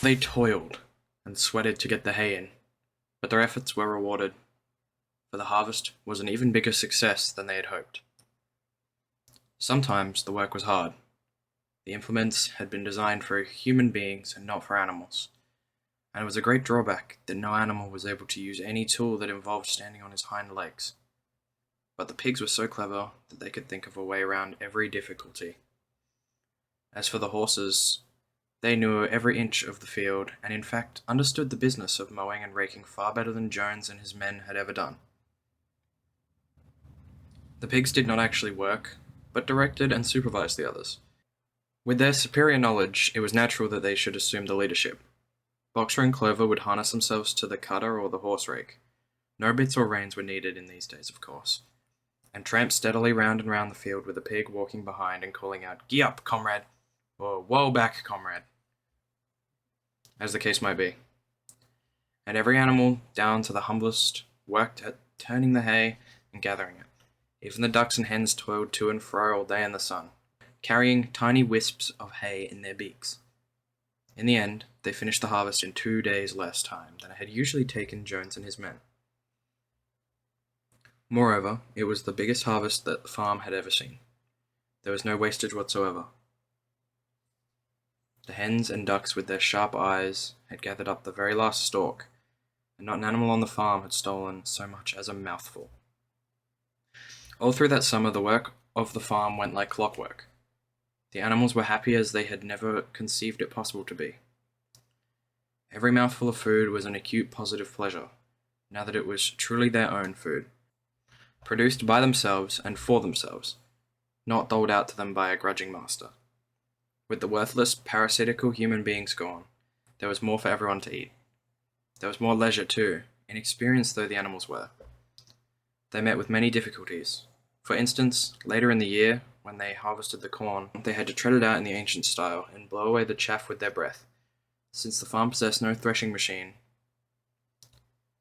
They toiled and sweated to get the hay in, but their efforts were rewarded, for the harvest was an even bigger success than they had hoped. Sometimes the work was hard. The implements had been designed for human beings and not for animals, and it was a great drawback that no animal was able to use any tool that involved standing on his hind legs. But the pigs were so clever that they could think of a way around every difficulty. As for the horses, they knew every inch of the field, and in fact understood the business of mowing and raking far better than Jones and his men had ever done. The pigs did not actually work, but directed and supervised the others. With their superior knowledge, it was natural that they should assume the leadership. Boxer and Clover would harness themselves to the cutter or the horse rake. No bits or reins were needed in these days, of course, and tramped steadily round and round the field with a pig walking behind and calling out, "Gee up, comrade," or "Whoa back, comrade," as the case might be. And every animal, down to the humblest, worked at turning the hay and gathering it. Even the ducks and hens toiled to and fro all day in the sun, carrying tiny wisps of hay in their beaks. In the end, they finished the harvest in 2 days less time than it had usually taken Jones and his men. Moreover, it was the biggest harvest that the farm had ever seen. There was no wastage whatsoever. The hens and ducks with their sharp eyes had gathered up the very last stalk, and not an animal on the farm had stolen so much as a mouthful. All through that summer, the work of the farm went like clockwork. The animals were happy as they had never conceived it possible to be. Every mouthful of food was an acute positive pleasure, now that it was truly their own food, produced by themselves and for themselves, not doled out to them by a grudging master. With the worthless, parasitical human beings gone, there was more for everyone to eat. There was more leisure too, inexperienced though the animals were. They met with many difficulties. For instance, later in the year, when they harvested the corn, they had to tread it out in the ancient style and blow away the chaff with their breath, since the farm possessed no threshing machine.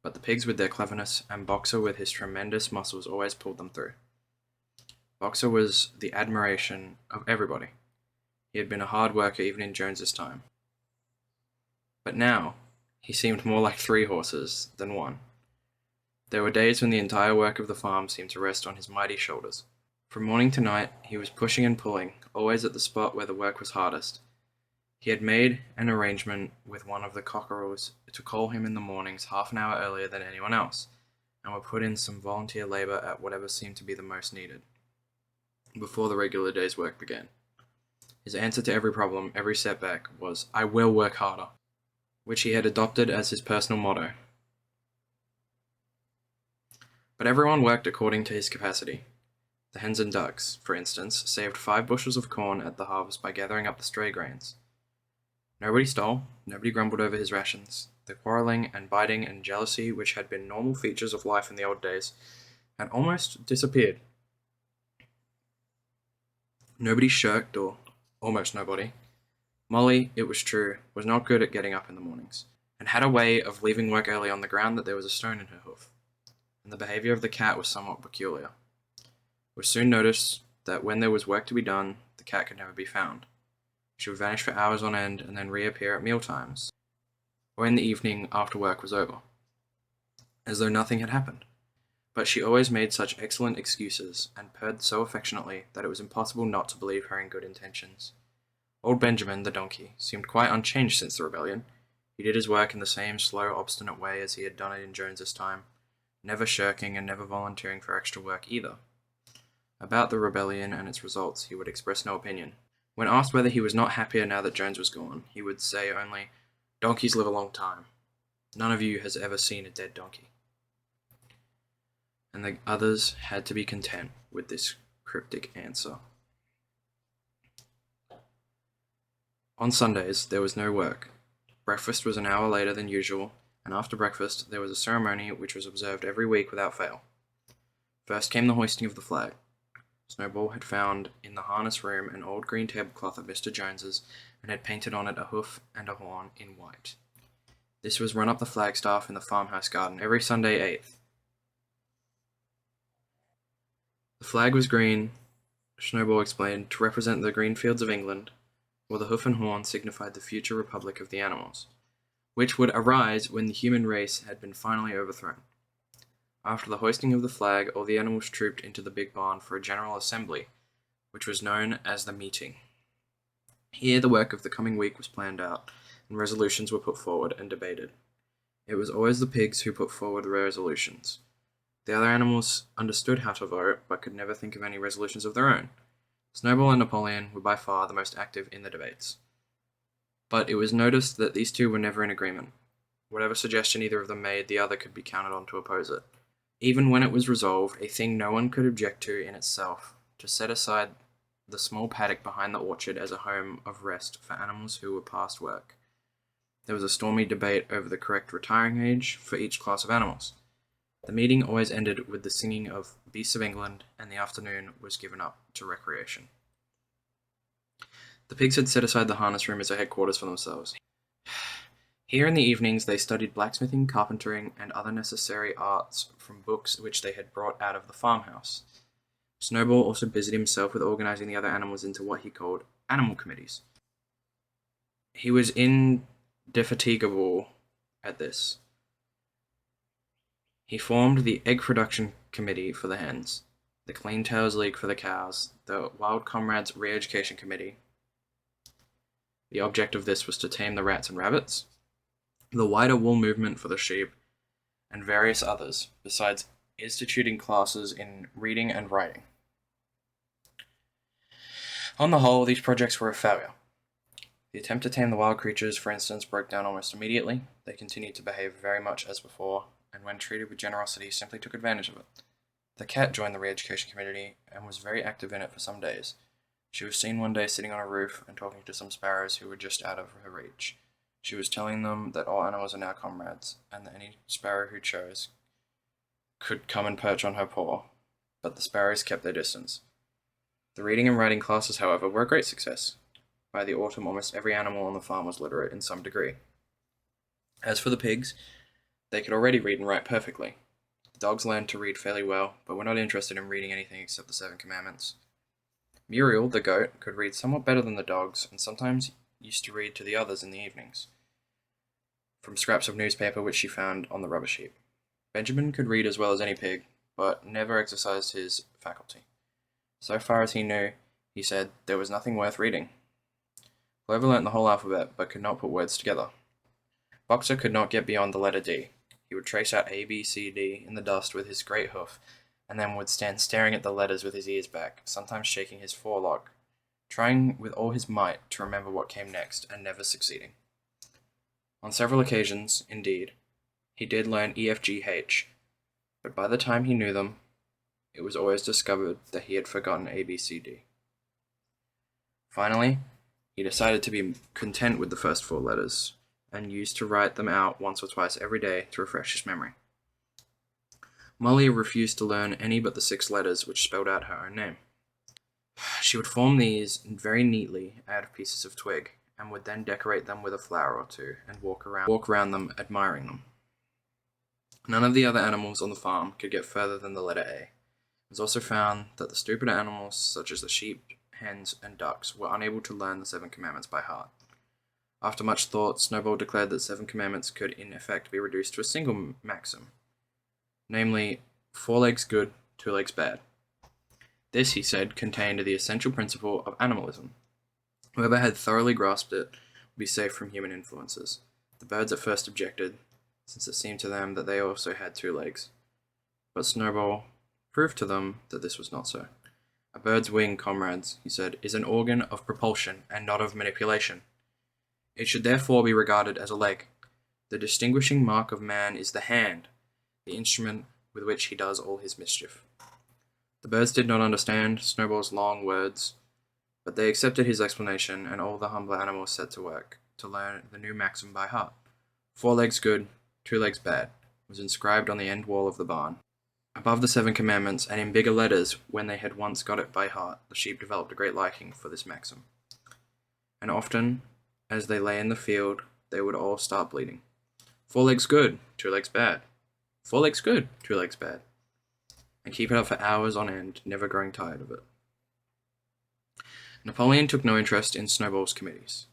But the pigs with their cleverness, and Boxer with his tremendous muscles always pulled them through. Boxer was the admiration of everybody. He had been a hard worker even in Jones's time. But now, he seemed more like 3 horses than one. There were days when the entire work of the farm seemed to rest on his mighty shoulders. From morning to night, he was pushing and pulling, always at the spot where the work was hardest. He had made an arrangement with one of the cockerels to call him in the mornings half an hour earlier than anyone else, and would put in some volunteer labor at whatever seemed to be the most needed, before the regular day's work began. His answer to every problem, every setback, was, "I will work harder," which he had adopted as his personal motto. But everyone worked according to his capacity. The hens and ducks, for instance, saved 5 bushels of corn at the harvest by gathering up the stray grains. Nobody stole, nobody grumbled over his rations. The quarreling and biting and jealousy, which had been normal features of life in the old days, had almost disappeared. Nobody shirked, or almost nobody. Molly, it was true, was not good at getting up in the mornings, and had a way of leaving work early on the ground that there was a stone in her hoof, and the behavior of the cat was somewhat peculiar. It was soon noticed that when there was work to be done, the cat could never be found. She would vanish for hours on end and then reappear at mealtimes, or in the evening after work was over, as though nothing had happened. But she always made such excellent excuses, and purred so affectionately, that it was impossible not to believe her in good intentions. Old Benjamin, the donkey, seemed quite unchanged since the rebellion. He did his work in the same slow, obstinate way as he had done it in Jones's time, never shirking and never volunteering for extra work either. About the rebellion and its results he would express no opinion. When asked whether he was not happier now that Jones was gone, he would say only, "Donkeys live a long time. None of you has ever seen a dead donkey." And the others had to be content with this cryptic answer. On Sundays, there was no work. Breakfast was an hour later than usual, and after breakfast there was a ceremony which was observed every week without fail. First came the hoisting of the flag. Snowball had found in the harness room an old green tablecloth at Mr. Jones's, and had painted on it a hoof and a horn in white. This was run up the flagstaff in the farmhouse garden every Sunday 8th. The flag was green, Snowball explained, to represent the green fields of England, while the hoof and horn signified the future republic of the animals. which would arise when the human race had been finally overthrown. After the hoisting of the flag, all the animals trooped into the big barn for a general assembly, which was known as the meeting. Here the work of the coming week was planned out, and resolutions were put forward and debated. It was always the pigs who put forward the resolutions. The other animals understood how to vote, but could never think of any resolutions of their own. Snowball and Napoleon were by far the most active in the debates. But it was noticed that these two were never in agreement. Whatever suggestion either of them made, the other could be counted on to oppose it. Even when it was resolved, a thing no one could object to in itself, to set aside the small paddock behind the orchard as a home of rest for animals who were past work. There was a stormy debate over the correct retiring age for each class of animals. The meeting always ended with the singing of Beasts of England, and the afternoon was given up to recreation. The pigs had set aside the harness room as a headquarters for themselves. Here in the evenings they studied blacksmithing, carpentering, and other necessary arts from books which they had brought out of the farmhouse. Snowball also busied himself with organizing the other animals into what he called animal committees. He was indefatigable at this. He formed the Egg Production Committee for the hens, the Clean Tails League for the cows, the Wild Comrades Re-Education Committee. The object of this was to tame the rats and rabbits, the Wider Wool Movement for the sheep, and various others, besides instituting classes in reading and writing. On the whole, these projects were a failure. The attempt to tame the wild creatures, for instance, broke down almost immediately. They continued to behave very much as before, and when treated with generosity, simply took advantage of it. The cat joined the Re-Education Committee and was very active in it for some days. She was seen one day sitting on a roof and talking to some sparrows who were just out of her reach. She was telling them that all animals are now comrades, and that any sparrow who chose could come and perch on her paw, but the sparrows kept their distance. The reading and writing classes, however, were a great success. By the autumn, almost every animal on the farm was literate in some degree. As for the pigs, they could already read and write perfectly. The dogs learned to read fairly well, but were not interested in reading anything except the 7 Commandments. Muriel, the goat, could read somewhat better than the dogs, and sometimes used to read to the others in the evenings, from scraps of newspaper which she found on the rubbish heap. Benjamin could read as well as any pig, but never exercised his faculty. So far as he knew, he said, there was nothing worth reading. Clover learnt the whole alphabet, but could not put words together. Boxer could not get beyond the letter D. He would trace out A, B, C, D in the dust with his great hoof, and then would stand staring at the letters with his ears back, sometimes shaking his forelock, trying with all his might to remember what came next, and never succeeding. On several occasions, indeed, he did learn E, F, G, H, but by the time he knew them, it was always discovered that he had forgotten A, B, C, D. Finally, he decided to be content with the first 4 letters, and used to write them out once or twice every day to refresh his memory. Molly refused to learn any but the 6 letters which spelled out her own name. She would form these very neatly out of pieces of twig, and would then decorate them with a flower or two, and walk around them admiring them. None of the other animals on the farm could get further than the letter A. It was also found that the stupider animals, such as the sheep, hens, and ducks, were unable to learn the 7 Commandments by heart. After much thought, Snowball declared that 7 Commandments could in effect be reduced to a single maxim, namely, 4 legs good, 2 legs bad. This, he said, contained the essential principle of animalism. Whoever had thoroughly grasped it would be safe from human influences. The birds at first objected, since it seemed to them that they also had 2 legs. But Snowball proved to them that this was not so. A bird's wing, comrades, he said, is an organ of propulsion and not of manipulation. It should therefore be regarded as a leg. The distinguishing mark of man is the hand, the instrument with which he does all his mischief. The birds did not understand Snowball's long words, but they accepted his explanation, and all the humbler animals set to work to learn the new maxim by heart. 4 legs good, 2 legs bad, was inscribed on the end wall of the barn. Above the 7 Commandments, and in bigger letters, when they had once got it by heart, the sheep developed a great liking for this maxim. And often, as they lay in the field, they would all start bleating. 4 legs good, 2 legs bad. 4 legs good, 2 legs bad. And keep it up for hours on end, never growing tired of it. Napoleon took no interest in Snowball's committees.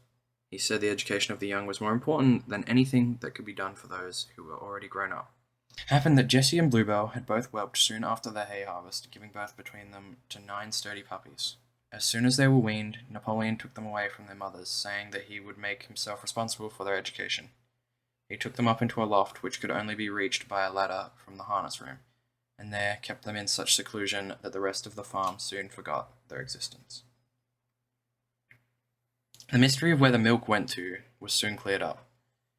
He said the education of the young was more important than anything that could be done for those who were already grown up. It happened that Jessie and Bluebell had both whelped soon after their hay harvest, giving birth between them to 9 sturdy puppies. As soon as they were weaned, Napoleon took them away from their mothers, saying that he would make himself responsible for their education. He took them up into a loft which could only be reached by a ladder from the harness room, and there kept them in such seclusion that the rest of the farm soon forgot their existence. The mystery of where the milk went to was soon cleared up.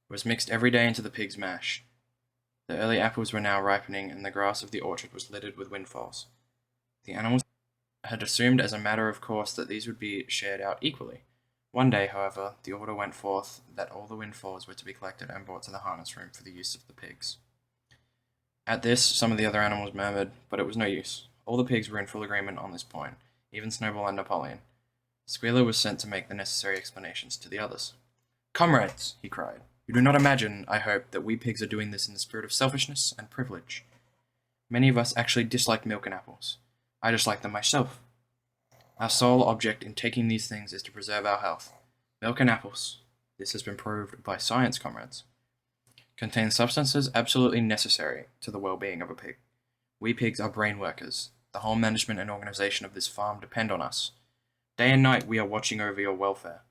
It was mixed every day into the pig's mash. The early apples were now ripening, and the grass of the orchard was littered with windfalls. The animals had assumed as a matter of course that these would be shared out equally. One day, however, the order went forth that all the windfalls were to be collected and brought to the harness room for the use of the pigs. At this, some of the other animals murmured, but it was no use. All the pigs were in full agreement on this point, even Snowball and Napoleon. Squealer was sent to make the necessary explanations to the others. "Comrades," he cried, "you do not imagine, I hope, that we pigs are doing this in the spirit of selfishness and privilege. Many of us actually dislike milk and apples. I dislike them myself. Our sole object in taking these things is to preserve our health. Milk and apples, this has been proved by science, comrades, contain substances absolutely necessary to the well-being of a pig. We pigs are brain workers. The whole management and organization of this farm depend on us. Day and night we are watching over your welfare.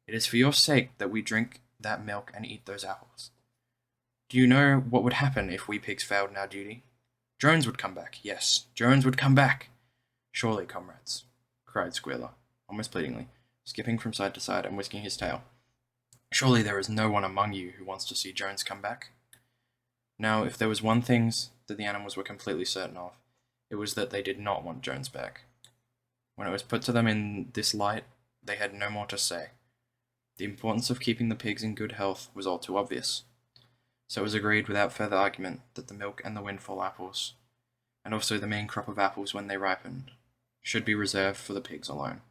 It is for your sake that we drink that milk and eat those apples. Do you know what would happen if we pigs failed in our duty? Jones would come back. Yes, Jones would come back. Surely, comrades," cried Squealer, almost pleadingly, skipping from side to side and whisking his tail. "Surely there is no one among you who wants to see Jones come back?" Now, if there was one thing that the animals were completely certain of, it was that they did not want Jones back. When it was put to them in this light, they had no more to say. The importance of keeping the pigs in good health was all too obvious. So it was agreed without further argument that the milk and the windfall apples, and also the main crop of apples when they ripened, should be reserved for the pigs alone.